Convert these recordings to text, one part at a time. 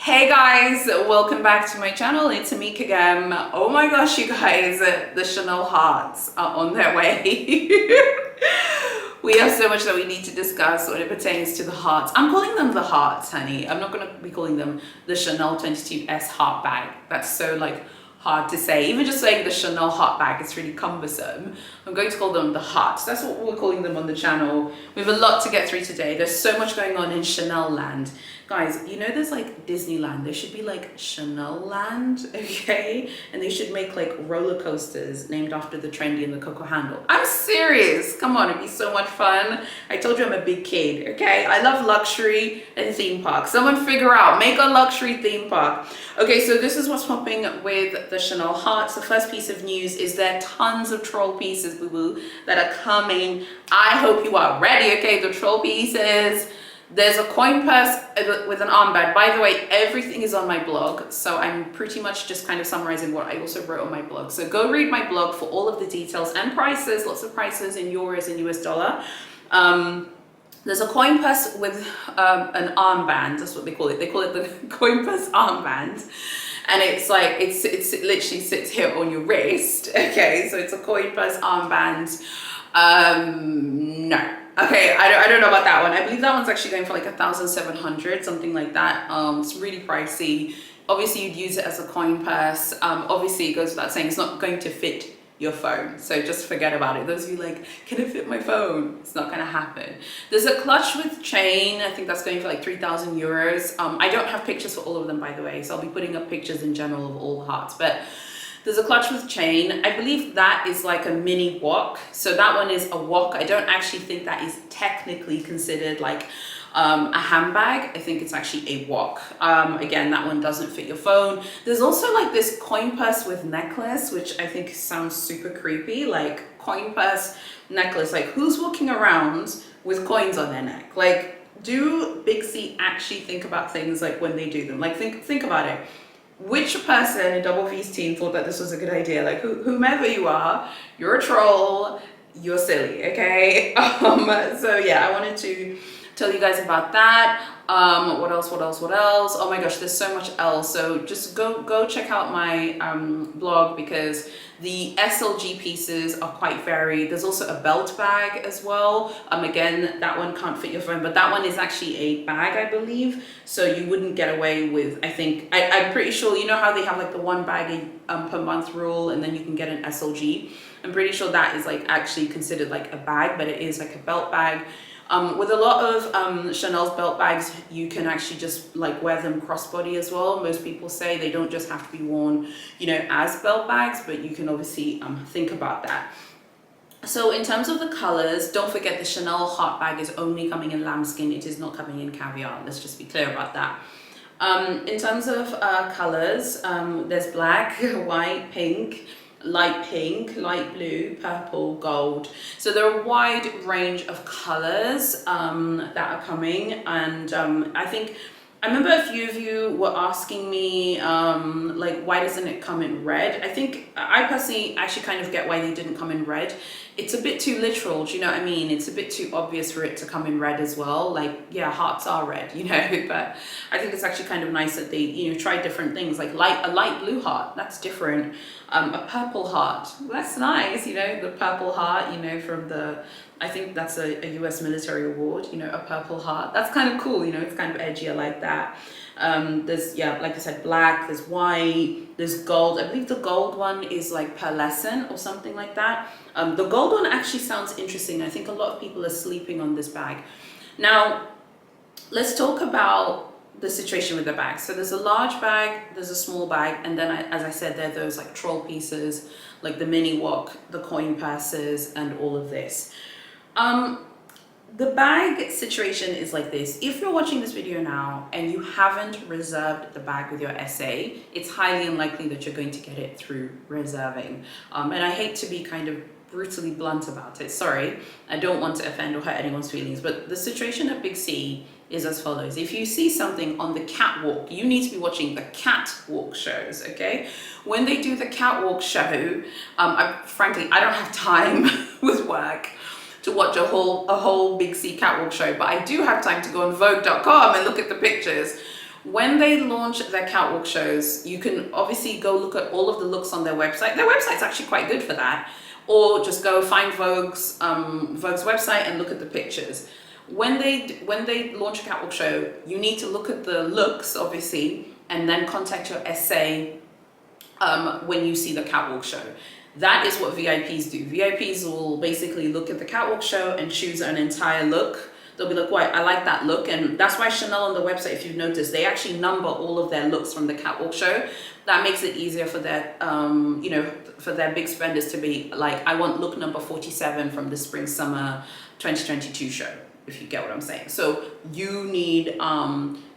Hey guys, welcome back to my channel. It's Amik again. Oh my gosh, you guys, the Chanel hearts are on their way. We have so much that we need to discuss when it pertains to the hearts. I'm calling them the hearts, honey. I'm not going to be calling them the Chanel 22S heart bag. That's so hard to say. Even just saying the Chanel heart bag, it's really cumbersome. I'm going to call them the hearts. That's what we're calling them on the channel. We have a lot to get through today. There's so much going on in Chanel land. Guys, you know there's Disneyland. There should be Chanel land, okay? And they should make roller coasters named after the trendy and the Coco handle. I'm serious. Come on, it'd be so much fun. I told you I'm a big kid, okay? I love luxury and theme parks. Someone figure out, make a luxury theme park. Okay, so this is what's popping with the Chanel hearts. The first piece of news is there are tons of troll pieces, boo-boo, that are coming. I hope you are ready, okay? The troll pieces. There's a coin purse with an armband. By the way, everything is on my blog, so I'm pretty much just kind of summarizing what I also wrote on my blog. So go read my blog for all of the details and prices, lots of prices in euros and US dollar. There's a coin purse with an armband. That's what they call it. They call it the coin purse armband. And it's it literally sits here on your wrist. Okay, so it's a coin purse armband. No. Okay, I don't know about that one. I believe that one's actually going for 1,700, something like that. It's really pricey. Obviously, you'd use it as a coin purse. Obviously, it goes without saying, it's not going to fit your phone. So just forget about it. Those of you can it fit my phone? It's not gonna happen. There's a clutch with chain. I think that's going for 3,000 euros. I don't have pictures for all of them, by the way. So I'll be putting up pictures in general of all the hearts. But there's a clutch with chain. I believe that is a mini wok. So that one is a wok. I don't actually think that is technically considered a handbag. I think it's actually a wok. Again, that one doesn't fit your phone. There's also this coin purse with necklace, which I think sounds super creepy. Coin purse necklace. Who's walking around with coins on their neck? Do Big C actually think about things when they do them? Think about it. Which person in Double V's team thought that this was a good idea? Whomever you are, you're a troll, you're silly, okay? So yeah, I wanted to tell you guys about that. What else? Oh my gosh, there's so much else. So just go check out my blog, because the SLG pieces are quite varied. There's also a belt bag as well. Again, that one can't fit your phone, but that one is actually a bag, I believe. So you wouldn't get away with, I'm pretty sure, you know how they have the one bag per month rule, and then you can get an SLG. I'm pretty sure that is actually considered a bag, but it is a belt bag. With a lot of Chanel's belt bags, you can actually just wear them crossbody as well. Most people say they don't just have to be worn, as belt bags, but you can obviously think about that. So in terms of the colors, don't forget the Chanel heart bag is only coming in lambskin. It is not coming in caviar. Let's just be clear about that. In terms of colors, there's black, white, pink, light blue, purple, gold. So there are a wide range of colors that are coming, and I remember a few of you were asking me why doesn't it come in red? I personally actually kind of get why they didn't come in red. It's a bit too literal, do you know what I mean? It's a bit too obvious for it to come in red as well. Yeah, hearts are red, but I think it's actually kind of nice that they, try different things, a light blue heart, that's different. A purple heart, that's nice, the purple heart, from the, I think that's a US military award, a purple heart. That's kind of cool, it's kind of edgy, I like that. There's, yeah, like I said, black, there's white, there's gold. I believe the gold one is pearlescent or something like that. The gold one actually sounds interesting. I think a lot of people are sleeping on this bag. Now, let's talk about the situation with the bag. So there's a large bag, there's a small bag, and then as I said, there are those troll pieces, the mini wok, the coin purses, and all of this. The bag situation is like this. If you're watching this video now and you haven't reserved the bag with your SA, it's highly unlikely that you're going to get it through reserving. And I hate to be kind of brutally blunt about it. Sorry, I don't want to offend or hurt anyone's feelings, but the situation at Big C is as follows. If you see something on the catwalk, you need to be watching the catwalk shows, okay? When they do the catwalk show, frankly, I don't have time with work to watch a whole Big C catwalk show, but I do have time to go on Vogue.com and look at the pictures. When they launch their catwalk shows, you can obviously go look at all of the looks on their website. Their website's actually quite good for that. Or just go find Vogue's website and look at the pictures. When they launch a catwalk show, you need to look at the looks, obviously, and then contact your SA when you see the catwalk show. That is what VIPs do. VIPs will basically look at the catwalk show and choose an entire look. They'll be like, "Wait, I like that look." And that's why Chanel on the website, if you've noticed, they actually number all of their looks from the catwalk show. That makes it easier for their, for their big spenders to be like, "I want look number 47 from the Spring Summer 2022 show," if you get what I'm saying. So you need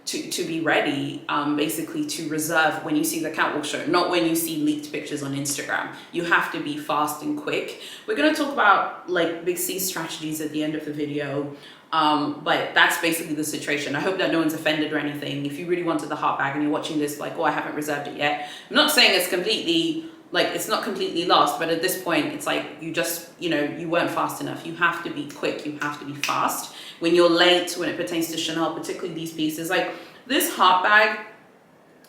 to be ready, basically to reserve when you see the catwalk show, not when you see leaked pictures on Instagram. You have to be fast and quick. We're going to talk about like Big C strategies at the end of the video. But that's basically the situation. I hope that no one's offended or anything. If you really wanted the heart bag and you're watching this like, "Oh, I haven't reserved it yet." I'm not saying it's completely, like, it's not completely lost, but at this point, it's like you just, you weren't fast enough. You have to be quick. You have to be fast. When you're late, when it pertains to Chanel, particularly these pieces, like this heart bag,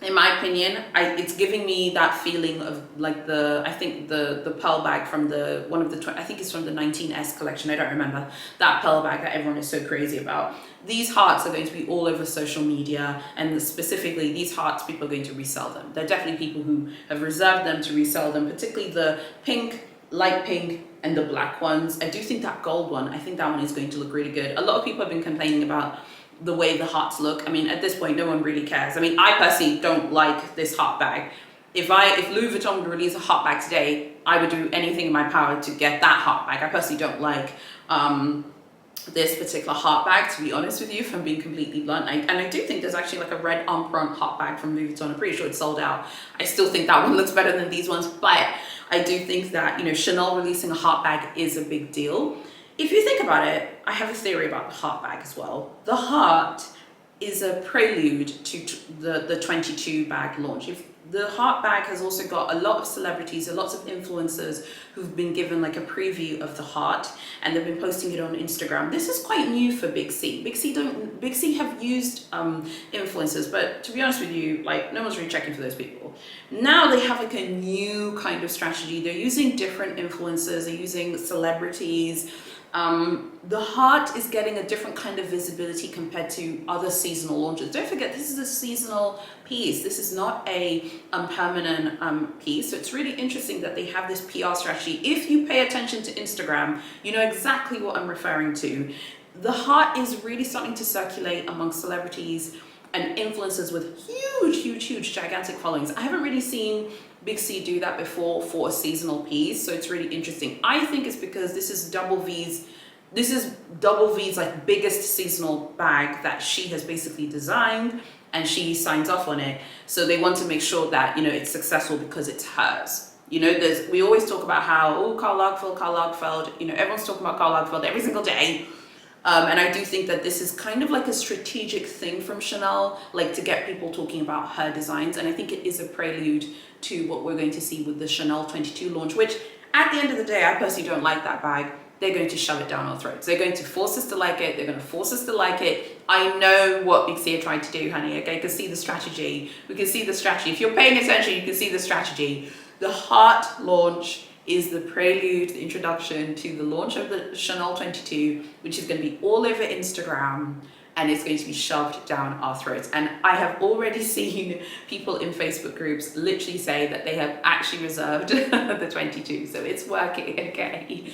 in my opinion, it's giving me that feeling of like I think the pearl bag from I think it's from the 19S collection. I don't remember that pearl bag that everyone is so crazy about. These hearts are going to be all over social media, and specifically these hearts, people are going to resell them. There are definitely people who have reserved them to resell them, particularly the pink, light pink, and the black ones. I do think that gold one, I think that one is going to look really good. A lot of people have been complaining about the way the hearts look. I mean, at this point, no one really cares. I mean, I personally don't like this heart bag. If Louis Vuitton would release a heart bag today, I would do anything in my power to get that heart bag. I personally don't like this particular heart bag, to be honest with you, if I'm being completely blunt. And I do think there's actually like a red Empreinte heart bag from Louis Vuitton. I'm pretty sure it's sold out. I still think that one looks better than these ones, but I do think that, Chanel releasing a heart bag is a big deal. If you think about it, I have a theory about the heart bag as well. The heart is a prelude to the 22 bag launch. If the heart bag has also got a lot of celebrities, a lot of influencers who've been given like a preview of the heart, and they've been posting it on Instagram. This is quite new for Big C. Big C have used influencers, but to be honest with you, like no one's really checking for those people. Now they have like a new kind of strategy. They're using different influencers, they're using celebrities. The heart is getting a different kind of visibility compared to other seasonal launches. Don't forget, this is a seasonal piece. This is not a permanent piece. So it's really interesting that they have this PR strategy. If you pay attention to Instagram, you know exactly what I'm referring to. The heart is really starting to circulate among celebrities and influencers with huge, gigantic followings. I haven't really seen Big C do that before for a seasonal piece, so it's really interesting. I think it's because this is Double V's like biggest seasonal bag that she has basically designed, and she signs off on it. So they want to make sure that it's successful because it's hers. We always talk about how Karl Lagerfeld, everyone's talking about Karl Lagerfeld every single day. And I do think that this is kind of like a strategic thing from Chanel, like to get people talking about her designs. And I think it is a prelude to what we're going to see with the Chanel 22 launch, which at the end of the day, I personally don't like that bag. They're going to shove it down our throats. They're going to force us to like it. They're going to force us to like it. I know what Big C are trying to do, honey. Okay, you can see the strategy. We can see the strategy. If you're paying attention, you can see the strategy. The heart launch is the prelude, the introduction to the launch of the Chanel 22, which is going to be all over Instagram, and it's going to be shoved down our throats. And I have already seen people in Facebook groups literally say that they have actually reserved the 22, so it's working, okay?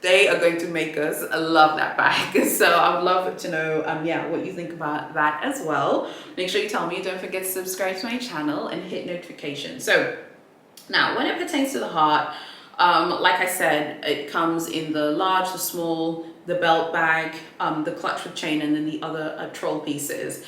They are going to make us love that bag. So I would love to know what you think about that as well. Make sure you tell me. Don't forget to subscribe to my channel and hit notifications. So now, when it pertains to the heart, like I said, it comes in the large, the small, the belt bag, the clutch with chain, and then the other troll pieces.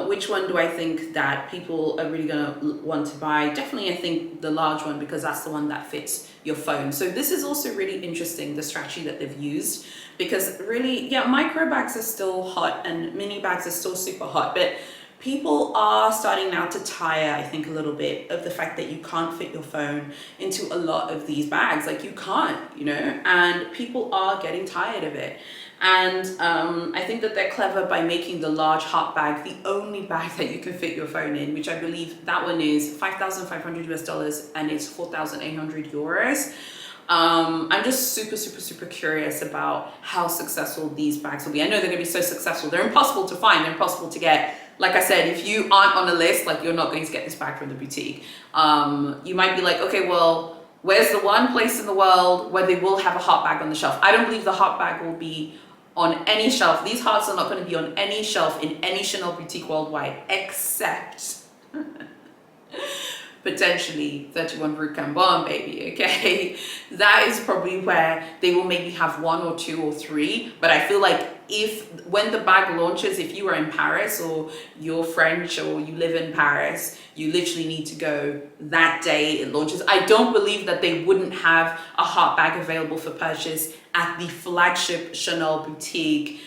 Which one do I think that people are really going to want to buy? Definitely, I think the large one, because that's the one that fits your phone. So this is also really interesting, the strategy that they've used, because really, micro bags are still hot and mini bags are still super hot, but people are starting now to tire, I think, a little bit of the fact that you can't fit your phone into a lot of these bags. Like, you can't, and people are getting tired of it. And I think that they're clever by making the large heart bag the only bag that you can fit your phone in, which I believe that one is $5,500 and it's 4,800 euros. I'm just super curious about how successful these bags will be. I know they're going to be so successful. They're impossible to find. They're impossible to get. Like I said, if you aren't on a list, like, you're not going to get this bag from the boutique. You might be like, okay, well, where's the one place in the world where they will have a heart bag on the shelf? I don't believe the heart bag will be on any shelf. These hearts are not going to be on any shelf in any Chanel boutique worldwide, except potentially 31 Rue Cambon, baby, okay? That is probably where they will maybe have 1 or 2 or 3, but I feel like when the bag launches, if you are in Paris or you're French or you live in Paris, you literally need to go that day it launches. I don't believe that they wouldn't have a heart bag available for purchase at the flagship Chanel boutique.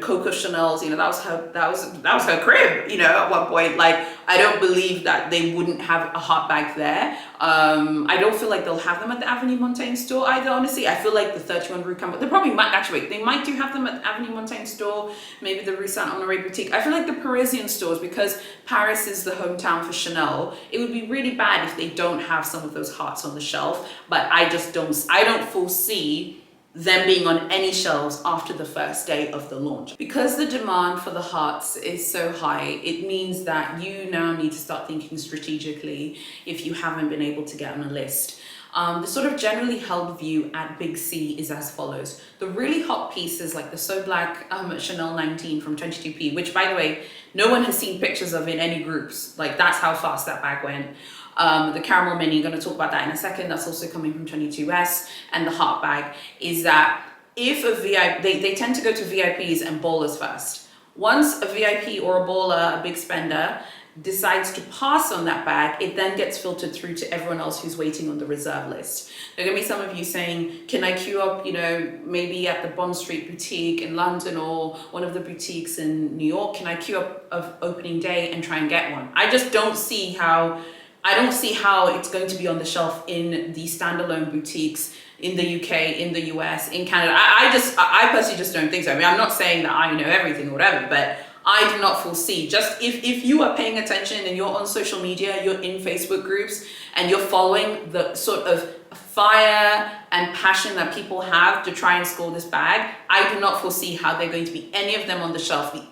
Coco Chanel's, that was her crib, at one point. Like, I don't believe that they wouldn't have a heart bag there. I don't feel like they'll have them at the Avenue Montaigne store either, honestly. I feel like the 31 Rue Cambon, they probably might, actually, they might do have them at the Avenue Montaigne store, maybe the Rue Saint-Honoré boutique. I feel like the Parisian stores, because Paris is the hometown for Chanel, it would be really bad if they don't have some of those hearts on the shelf, but I don't foresee them being on any shelves after the first day of the launch. Because the demand for the hearts is so high, it means that you now need to start thinking strategically if you haven't been able to get on a list. The sort of generally held view at Big C is as follows. The really hot pieces like the So Black Chanel 19 from 22p, which, by the way, no one has seen pictures of in any groups. Like, that's how fast that bag went. The caramel mini, I'm going to talk about that in a second, that's also coming from 22S. And the heart bag is that if a VIP, they tend to go to VIPs and ballers first. Once a VIP or a baller, a big spender, decides to pass on that bag, it then gets filtered through to everyone else who's waiting on the reserve list. There are going to be some of you saying, can I queue up, maybe at the Bond Street boutique in London or one of the boutiques in New York? Can I queue up of opening day and try and get one? I just don't see how it's going to be on the shelf in the standalone boutiques in the UK, in the US, in Canada. I personally just don't think so. I mean, I'm not saying that I know everything or whatever, but I do not foresee, just if you are paying attention and you're on social media, you're in Facebook groups, and you're following the sort of fire and passion that people have to try and score this bag, I do not foresee how they're going to be any of them on the shelf. The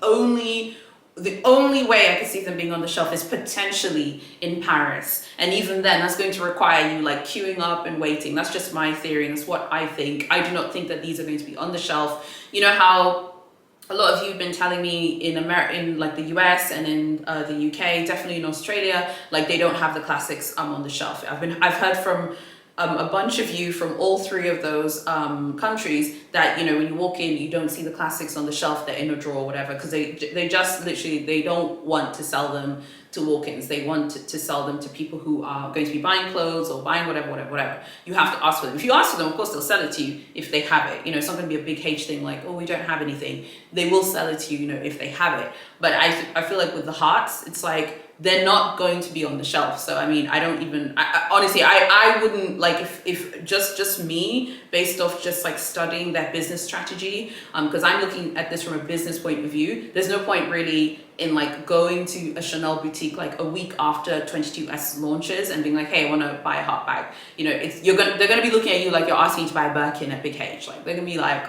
only way I could see them being on the shelf is potentially in Paris. And even then, that's going to require you like queuing up and waiting. That's just my theory, and that's what I think. I do not think that these are going to be on the shelf. You know how a lot of you have been telling me in America, in like the US and in the UK, definitely in Australia, like they don't have the classics on the shelf. I've heard from a bunch of you from all 3 of those countries that, when you walk in, you don't see the classics on the shelf, they're in a drawer or whatever, because they just literally, they don't want to sell them to walk-ins. They want to sell them to people who are going to be buying clothes or buying whatever. You have to ask for them. If you ask for them, of course, they'll sell it to you if they have it. It's not going to be a big H thing like, oh, we don't have anything. They will sell it to you, if they have it. But I feel like with the hearts, it's like, they're not going to be on the shelf. So, I mean, honestly, I wouldn't, like, if just me, based off just like studying their business strategy, because I'm looking at this from a business point of view, there's no point really in like going to a Chanel boutique like a week after 22S launches and being like, hey, I want to buy a hot bag. They're going to be looking at you like you're asking to buy a Birkin at Big H. Like, they're going to be like,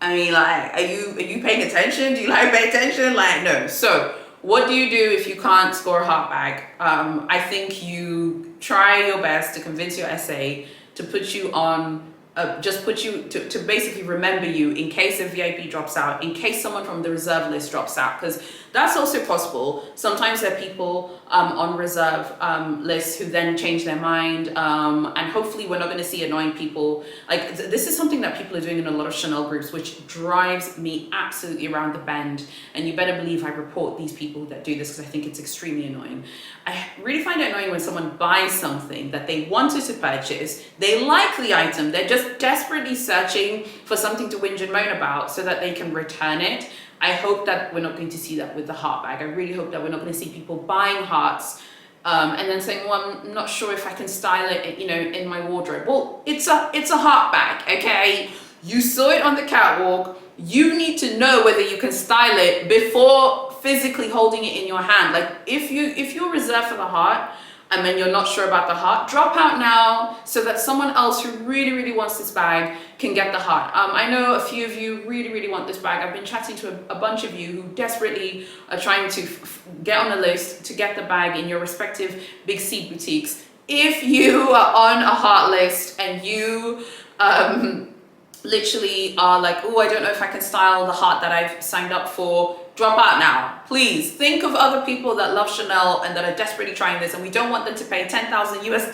I mean, like, are you paying attention? Do you like pay attention? Like, no. So what do you do if you can't score a hot bag? I think you try your best to convince your SA to put you on, to basically remember you in case a VIP drops out, in case someone from the reserve list drops out, because that's also possible. Sometimes there are people on reserve lists who then change their mind, and hopefully we're not going to see annoying people. Like, this is something that people are doing in a lot of Chanel groups, which drives me absolutely around the bend, and you better believe I report these people that do this because I think it's extremely annoying. I really find it annoying when someone buys something that they wanted to purchase, they like the item, they're just desperately searching for something to whinge and moan about so that they can return it, I hope that we're not going to see that with the heart bag. I really hope that we're not going to see people buying hearts and then saying, well, I'm not sure if I can style it, in my wardrobe. Well, it's a heart bag, okay? You saw it on the catwalk. You need to know whether you can style it before physically holding it in your hand. Like if you're reserved for the heart and then you're not sure about the heart, drop out now so that someone else who really, really wants this bag can get the heart. I know a few of you really, really want this bag. I've been chatting to a bunch of you who desperately are trying to get on the list to get the bag in your respective Big C boutiques. If you are on a heart list and you literally are like, oh, I don't know if I can style the heart that I've signed up for, drop out now. Please think of other people that love Chanel and that are desperately trying this, and we don't want them to pay $10,000 US,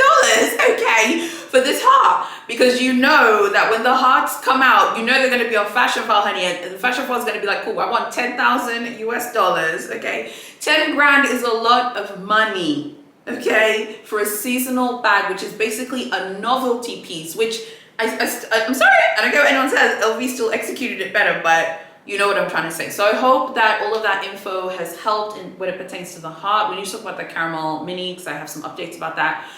okay, for this heart, because you know that when the hearts come out, you know they're going to be on Fashion File, honey, and the Fashion File is going to be like, cool, I want $10,000 US, okay? 10 grand is a lot of money, okay, for a seasonal bag, which is basically a novelty piece, which I'm sorry, I don't care what anyone says, LV still executed it better, but you know what I'm trying to say. So I hope that all of that info has helped when it pertains to the heart. We need to talk about the caramel mini because I have some updates about that.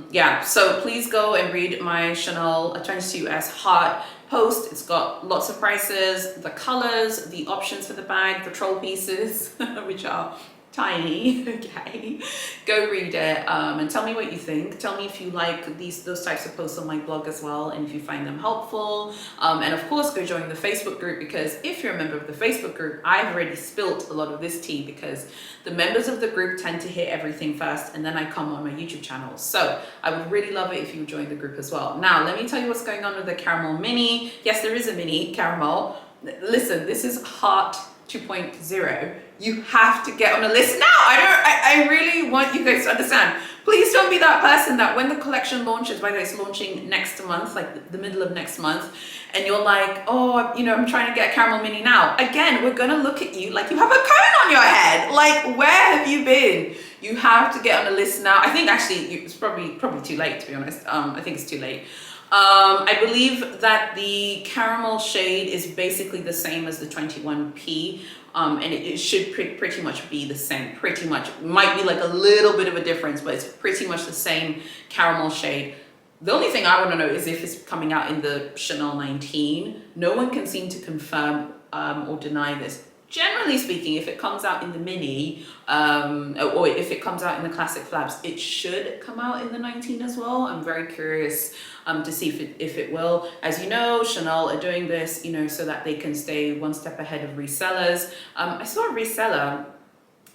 Yeah, so please go and read my Chanel 22S heart post. It's got lots of prices, the colors, the options for the bag, the troll pieces, which are tiny, okay? Go read it and tell me what you think. Tell me if you like those types of posts on my blog as well, and if you find them helpful. And of course, go join the Facebook group, because if you're a member of the Facebook group, I've already spilt a lot of this tea, because the members of the group tend to hear everything first, and then I come on my YouTube channel. So I would really love it if you would join the group as well. Now, let me tell you what's going on with the caramel mini. Yes, there is a mini caramel. Listen, this is heart 2.0. You have to get on a list now. I really want you guys to understand. Please don't be that person that when the collection launches, by the way, it's launching next month, like the middle of next month, and you're like, oh, I'm trying to get a caramel mini now. Again, we're gonna look at you like you have a cone on your head. Like, where have you been? You have to get on a list now. I think actually it's probably too late, to be honest. I think it's too late. I believe that the caramel shade is basically the same as the 21P, and it should pretty much be the same. Pretty much, might be like a little bit of a difference, but it's pretty much the same caramel shade. The only thing I want to know is if it's coming out in the Chanel 19. No one can seem to confirm or deny this. Generally speaking, if it comes out in the mini, or if it comes out in the classic flaps, it should come out in the 19 as well. I'm very curious to see if it will. As you know, Chanel are doing this, so that they can stay one step ahead of resellers. I saw a reseller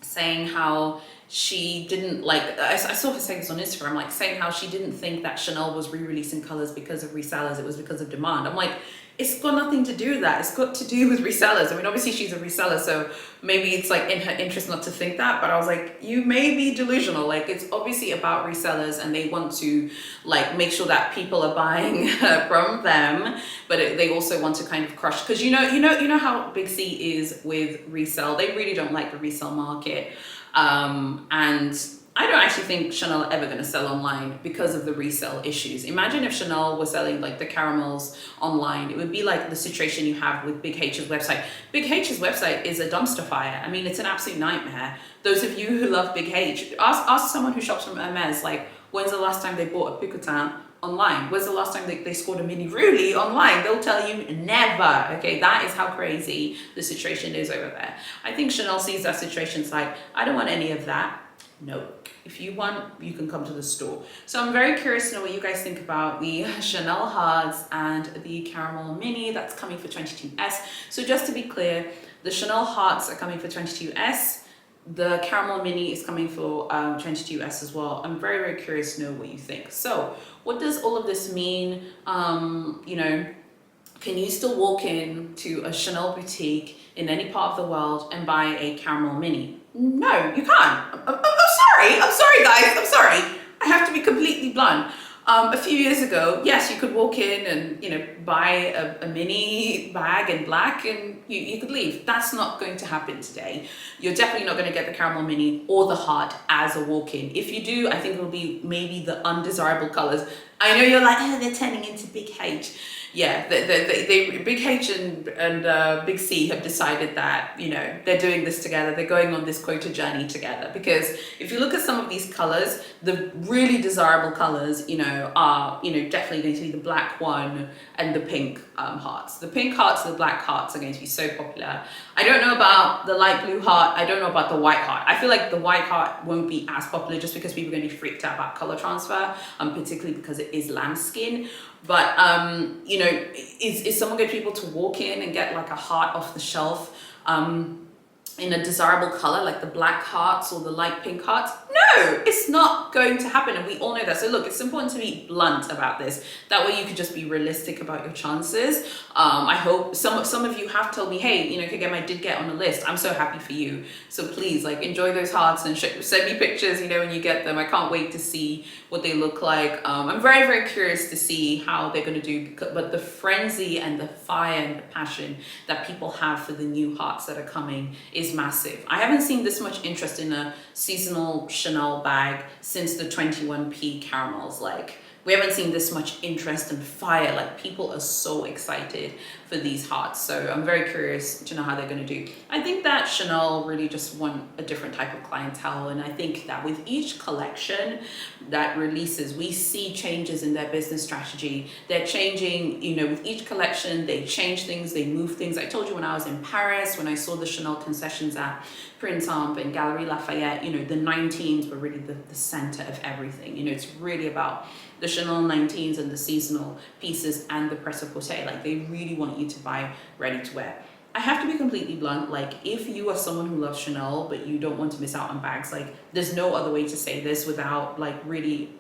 saying how she didn't I saw her saying this on Instagram, like saying how she didn't think that Chanel was re-releasing colors because of resellers. It was because of demand. I'm like, it's got nothing to do with that. It's got to do with resellers. I mean, obviously she's a reseller, so maybe it's like in her interest not to think that, but I was like, you may be delusional. Like, it's obviously about resellers, and they want to like make sure that people are buying from them, but they also want to kind of crush, because you know how Big C is with resell. They really don't like the resell market. And I don't actually think Chanel are ever going to sell online because of the resale issues. Imagine if Chanel was selling like the caramels online. It would be like the situation you have with Big H's website. Big H's website is a dumpster fire. I mean, it's an absolute nightmare. Those of you who love Big H, ask someone who shops from Hermes, like, when's the last time they bought a picotin online? When's the last time they scored a mini Ruly online? They'll tell you never. Okay, that is how crazy the situation is over there. I think Chanel sees that situation. It's like, I don't want any of that. No, if you want, you can come to the store. So I'm very curious to know what you guys think about the Chanel hearts and the caramel mini that's coming for 22S. So just to be clear, the Chanel hearts are coming for 22S. The caramel mini is coming for 22S as well. I'm very, very curious to know what you think. So what does all of this mean? Can you still walk in to a Chanel boutique in any part of the world and buy a caramel mini? No, you can't. I'm sorry guys, I'm sorry. I have to be completely blunt. A few years ago, yes, you could walk in and buy a mini bag in black and you could leave. That's not going to happen today. You're definitely not going to get the caramel mini or the heart as a walk-in. If you do, I think it'll be maybe the undesirable colors. I know you're like, oh, they're turning into Big H. Yeah, Big H and Big C have decided that, you know, they're doing this together. They're going on this quota journey together. Because if you look at some of these colors, the really desirable colors, you know, are, you know, definitely going to be the black one and the pink hearts. The pink hearts and the black hearts are going to be so popular. I don't know about the light blue heart. I don't know about the white heart. I feel like the white heart won't be as popular just because people are going to be freaked out about color transfer, particularly because it is lamb skin. But you know, is someone going to be able to walk in and get like a heart off the shelf in a desirable color like the black hearts or the light pink hearts? No, it's not going to happen, and we all know that. So look, it's important to be blunt about this. That way you could just be realistic about your chances. I hope some of you have told me, hey, you know, Kagem, I did get on the list. I'm so happy for you. So please, like, enjoy those hearts and send me pictures, you know, when you get them. I can't wait to see what they look like. I'm very, very curious to see how they're going to do, but the frenzy and the fire and the passion that people have for the new hearts that are coming is massive. I haven't seen this much interest in a seasonal Chanel bag since the 21p caramels. Like, we haven't seen this much interest and fire. Like, people are so excited for these hearts. So I'm very curious to know how they're going to do. I think that Chanel really just want a different type of clientele. And I think that with each collection that releases, we see changes in their business strategy. They're changing, you know, with each collection, they change things, they move things. I told you when I was in Paris, when I saw the Chanel concessions at Printemps and Galerie Lafayette, you know, the 19s were really the center of everything. You know, it's really about the Chanel 19s and the seasonal pieces and the prêt-à-porter. Like, they really want you to buy ready to wear. I have to be completely blunt. Like, if you are someone who loves Chanel but you don't want to miss out on bags, like, there's no other way to say this without like really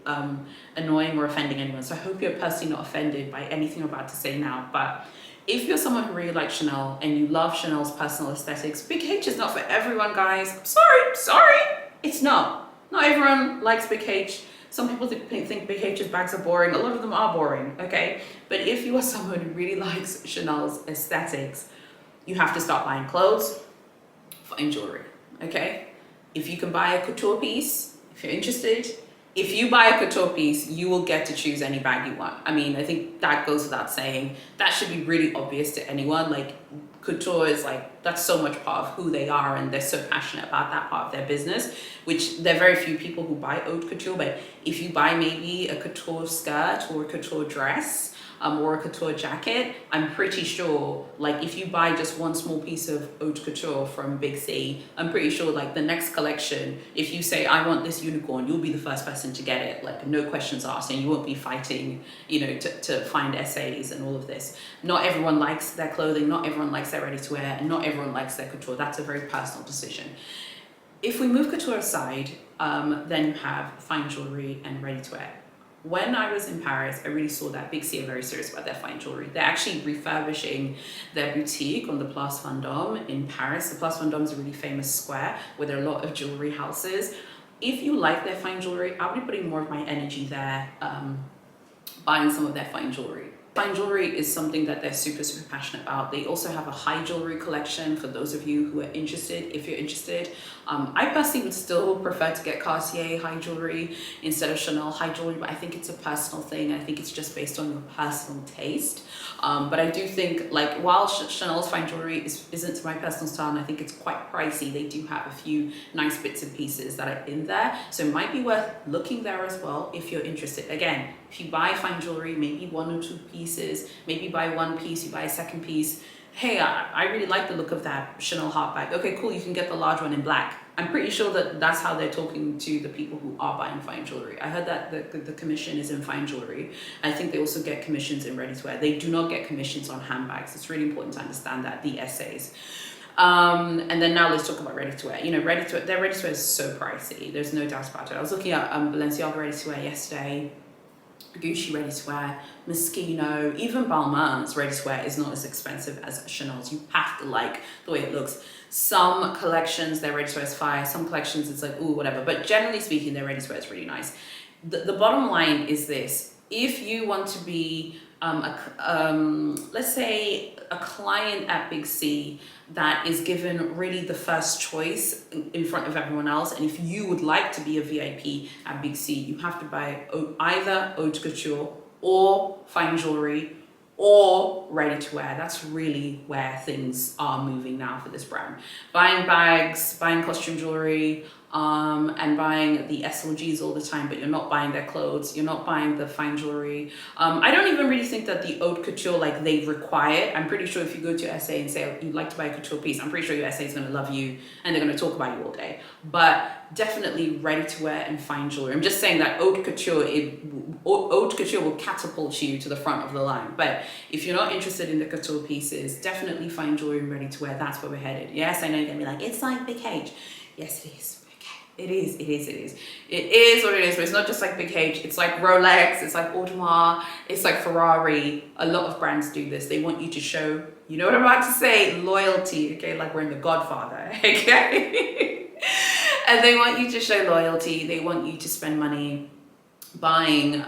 annoying or offending anyone. So I hope you're personally not offended by anything I'm about to say now. But if you're someone who really likes Chanel and you love Chanel's personal aesthetics, Big H is not for everyone, guys. I'm sorry, it's not. Not everyone likes Big H. Some people think Big H's bags are boring. A lot of them are boring, okay? But if you are someone who really likes Chanel's aesthetics, you have to start buying clothes, find jewelry, okay? If you can buy a couture piece, if you're interested, if you buy a couture piece, you will get to choose any bag you want. I mean, I think that goes without saying. That should be really obvious to anyone. Like, couture is like, that's so much part of who they are, and they're so passionate about that part of their business, which there are very few people who buy haute couture. But if you buy maybe a couture skirt or a couture dress, or a couture jacket, I'm pretty sure, like, if you buy just one small piece of haute couture from Big C, I'm pretty sure, like, the next collection, if you say, I want this unicorn, you'll be the first person to get it, like, no questions asked, and you won't be fighting, you know, to find essays and all of this. Not everyone likes their clothing, not everyone likes their ready to wear, and not everyone likes their couture. That's a very personal decision. If we move couture aside, then you have fine jewelry and ready to wear. When I was in Paris, I really saw that Big C are very serious about their fine jewelry. They're actually refurbishing their boutique on the Place Vendôme in Paris. The Place Vendôme is a really famous square where there are a lot of jewelry houses. If you like their fine jewelry, I'll be putting more of my energy there, buying some of their fine jewelry. Fine jewelry is something that they're super, super passionate about. They also have a high jewelry collection for those of you who are interested, if you're interested. I personally would still prefer to get Cartier high jewelry instead of Chanel high jewelry, but I think it's a personal thing. I think it's just based on your personal taste. But I do think, like, while Chanel's fine jewelry isn't to my personal style, and I think it's quite pricey, they do have a few nice bits and pieces that are in there. So it might be worth looking there as well if you're interested. Again, if you buy fine jewelry, maybe one or two pieces, maybe buy one piece, you buy a second piece. Hey, I really like the look of that Chanel heart bag. Okay, cool, you can get the large one in black. I'm pretty sure that that's how they're talking to the people who are buying fine jewelry. I heard that the commission is in fine jewelry. I think they also get commissions in ready to wear. They do not get commissions on handbags. It's really important to understand that, the essays. And then now let's talk about ready to wear. You know, their ready to wear is so pricey. There's no doubt about it. I was looking at Balenciaga ready to wear yesterday. Gucci ready to wear, Moschino, even Balmain's ready to wear is not as expensive as Chanel's. You have to like the way it looks. Some collections, their ready to wear is fire. Some collections, it's like, ooh, whatever. But generally speaking, their ready to wear is really nice. The bottom line is this. If you want to be, let's say, a client at Big C that is given really the first choice in front of everyone else, and if you would like to be a VIP at Big C, you have to buy either haute couture or fine jewelry or ready to wear. That's really where things are moving now for this brand. Buying bags, buying costume jewelry, and buying the SLGs all the time, but you're not buying their clothes, you're not buying the fine jewelry. I don't even really think that the haute couture, like, they require it. I'm pretty sure if you go to SA and say you'd like to buy a couture piece, I'm pretty sure your SA is going to love you and they're going to talk about you all day. But definitely ready to wear and fine jewelry. I'm just saying that haute couture will catapult you to the front of the line. But if you're not interested in the couture pieces, definitely fine jewelry and ready to wear. That's where we're headed. Yes, I know you're going to be like, it's like Big H. Yes, it is. It is. It is what it is, but it's not just like Big H. It's like Rolex, it's like Audemars, it's like Ferrari. A lot of brands do this. They want you to show, you know what I'm about to say, loyalty, okay? Like we're in The Godfather, okay? And they want you to show loyalty. They want you to spend money buying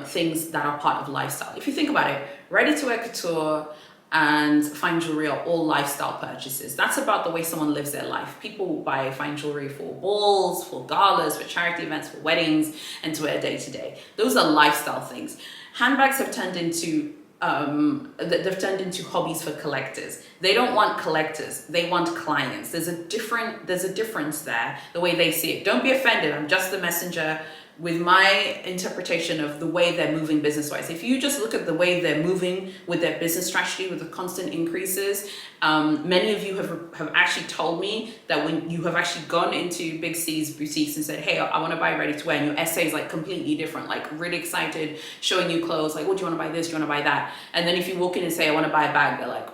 things that are part of lifestyle. If you think about it, ready-to-wear couture and fine jewelry are all lifestyle purchases. That's about the way someone lives their life. People buy fine jewelry for balls, for galas, for charity events, for weddings, and to wear day to day. Those are lifestyle things. Handbags have turned into they've turned into hobbies for collectors. They don't want collectors, they want clients. There's a difference there, the way they see it. Don't be offended, I'm just the messenger with my interpretation of the way they're moving business-wise. If you just look at the way they're moving with their business strategy, with the constant increases, many of you have actually told me that when you have actually gone into Big C's boutiques and said, hey, I want to buy ready to wear, and your essay is like completely different, like really excited, showing you clothes, like, oh, do you want to buy this, do you want to buy that? And then if you walk in and say, I want to buy a bag, they're like,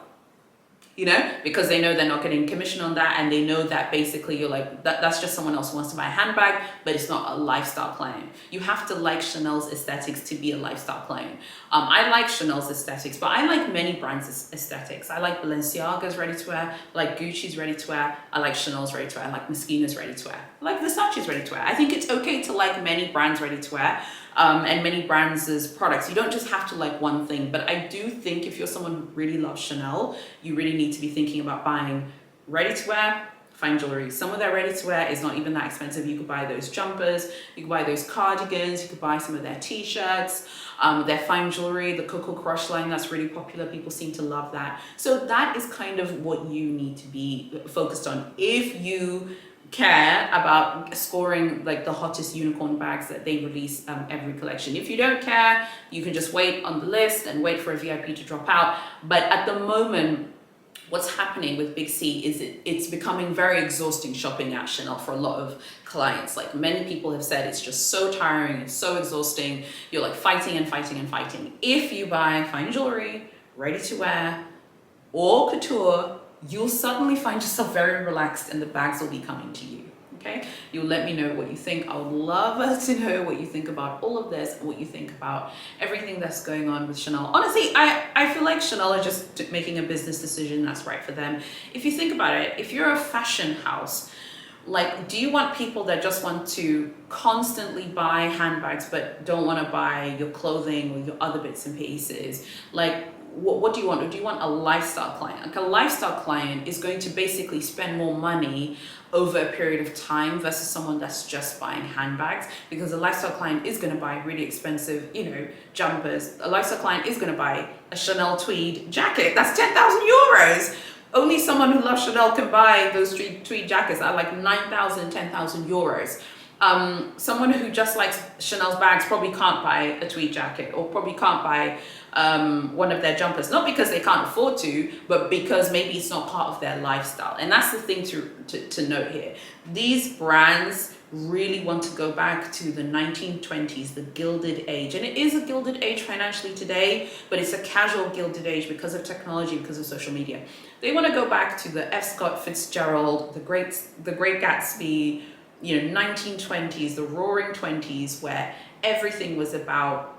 you know, because they know they're not getting commission on that, and they know that basically you're like, that's just someone else who wants to buy a handbag, but it's not a lifestyle client. You have to like Chanel's aesthetics to be a lifestyle client. I like Chanel's aesthetics, but I like many brands' aesthetics. I like Balenciaga's ready to wear, I like Gucci's ready to wear, I like Chanel's ready to wear, I like Moschina's ready to wear, I like Versace's ready to wear. I think it's okay to like many brands ready to wear. And many brands' products. You don't just have to like one thing, but I do think if you're someone who really loves Chanel, you really need to be thinking about buying ready to wear, fine jewelry. Some of their ready to wear is not even that expensive. You could buy those jumpers, you could buy those cardigans, you could buy some of their t-shirts, their fine jewelry, the Coco Crush line, that's really popular. People seem to love that. So that is kind of what you need to be focused on. If you care about scoring like the hottest unicorn bags that they release every collection. If you don't care, you can just wait on the list and wait for a VIP to drop out. But at the moment, what's happening with Big C is it's becoming very exhausting shopping at Chanel for a lot of clients. Like many people have said, it's just so tiring, it's so exhausting. You're like fighting and fighting and fighting. If you buy fine jewelry, ready to wear, or couture, you'll suddenly find yourself very relaxed and the bags will be coming to you, okay? You'll let me know what you think. I would love to know what you think about all of this and what you think about everything that's going on with Chanel. Honestly, I feel like Chanel are just making a business decision that's right for them. If you think about it, if you're a fashion house, like, do you want people that just want to constantly buy handbags but don't want to buy your clothing or your other bits and pieces? Like, what do you want? Do you want a lifestyle client? Like a lifestyle client is going to basically spend more money over a period of time versus someone that's just buying handbags, because a lifestyle client is going to buy really expensive, you know, jumpers. A lifestyle client is going to buy a Chanel tweed jacket. That's 10,000 euros. Only someone who loves Chanel can buy those tweed jackets at like 9,000, 10,000 euros. Someone who just likes Chanel's bags probably can't buy a tweed jacket, or probably can't buy one of their jumpers, not because they can't afford to, but because maybe it's not part of their lifestyle. And that's the thing to note here. These brands really want to go back to the 1920s, the Gilded Age. And it is a Gilded Age financially today, but it's a casual Gilded Age because of technology, because of social media. They want to go back to the F. Scott Fitzgerald, the Great Gatsby, you know, 1920s, the Roaring 20s, where everything was about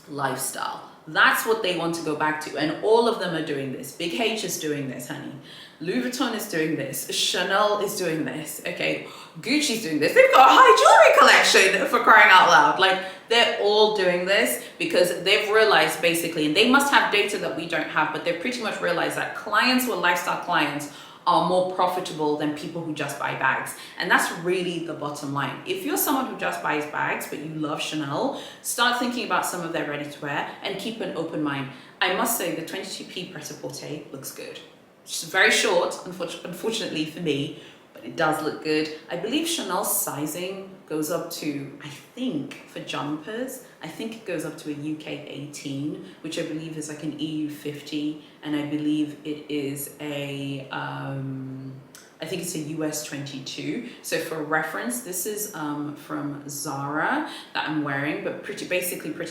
lifestyle. That's what they want to go back to, and all of them are doing this. Big H is doing this, honey. Louis Vuitton is doing this. Chanel is doing this. Okay, Gucci's doing this. They've got a high jewelry collection, for crying out loud. Like, they're all doing this because they've realized basically, and they must have data that we don't have, but they've pretty much realized that clients who are lifestyle clients are more profitable than people who just buy bags. And that's really the bottom line. If you're someone who just buys bags, but you love Chanel, start thinking about some of their ready-to-wear and keep an open mind. I must say the 22p Pret-a-Porter looks good. It's very short, unfortunately for me, but it does look good. I believe Chanel's sizing goes up to, I think for jumpers, I think it goes up to a UK 18, which I believe is like an EU 50, and I believe it is a, I think it's a US 22. So for reference, this is from Zara that I'm wearing, but pretty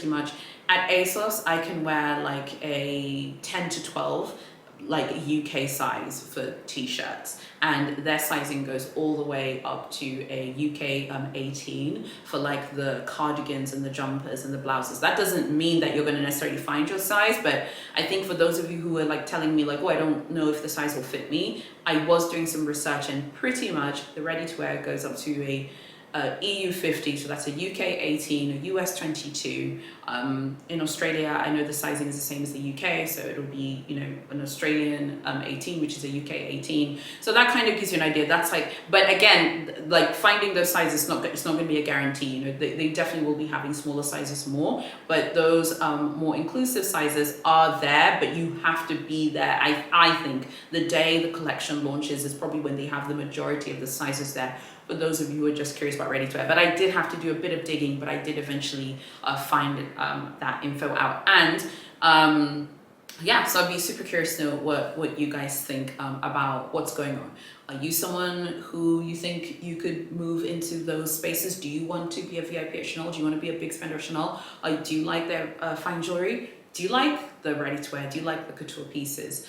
much at ASOS, I can wear like a 10 to 12, like UK size for t-shirts, and their sizing goes all the way up to a UK 18 for like the cardigans and the jumpers and the blouses. That doesn't mean that you're going to necessarily find your size, but I think for those of you who are like telling me like, oh, I don't know if the size will fit me, I was doing some research, and pretty much the ready-to-wear goes up to a EU 50, so that's a UK 18, a US 22. In Australia, I know the sizing is the same as the UK, so it'll be, you know, an Australian 18, which is a UK 18. So that kind of gives you an idea. That's like, but again, like finding those sizes, it's not going to be a guarantee. You know, they definitely will be having smaller sizes more, but those more inclusive sizes are there, but you have to be there. I think the day the collection launches is probably when they have the majority of the sizes there, for those of you who are just curious about ready-to-wear. But I did have to do a bit of digging, but I did eventually find that info out. And yeah, so I'd be super curious to know what you guys think about what's going on. Are you someone who you think you could move into those spaces? Do you want to be a VIP at Chanel? Do you want to be a big spender at Chanel? Do you like their fine jewelry? Do you like the ready-to-wear? Do you like the couture pieces?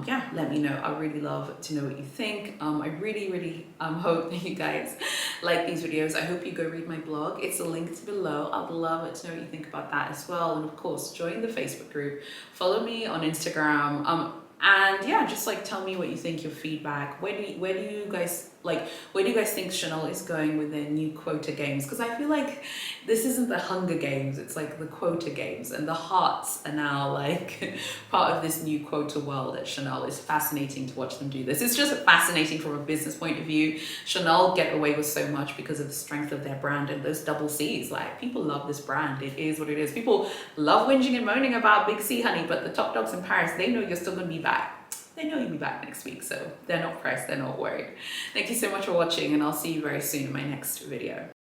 Yeah, let me know. I really love to know what you think. I really hope that you guys like these videos. I hope you go read my blog. It's linked below. I'd love to know what you think about that as well. And of course, join the Facebook group. Follow me on Instagram. And yeah, just like tell me what you think, your feedback. Where do you guys think Chanel is going with their new quota games? Because I feel like this isn't the Hunger Games, it's like the quota games, and the hearts are now like part of this new quota world at Chanel. It's fascinating to watch them do this. It's just fascinating from a business point of view. Chanel get away with so much because of the strength of their brand and those double C's. Like, people love this brand. It is what it is. People love whinging and moaning about Big C, honey, but the top dogs in Paris, they know you're still going to be back. They know you'll be back next week, so they're not pressed, they're not worried. Thank you so much for watching, and I'll see you very soon in my next video.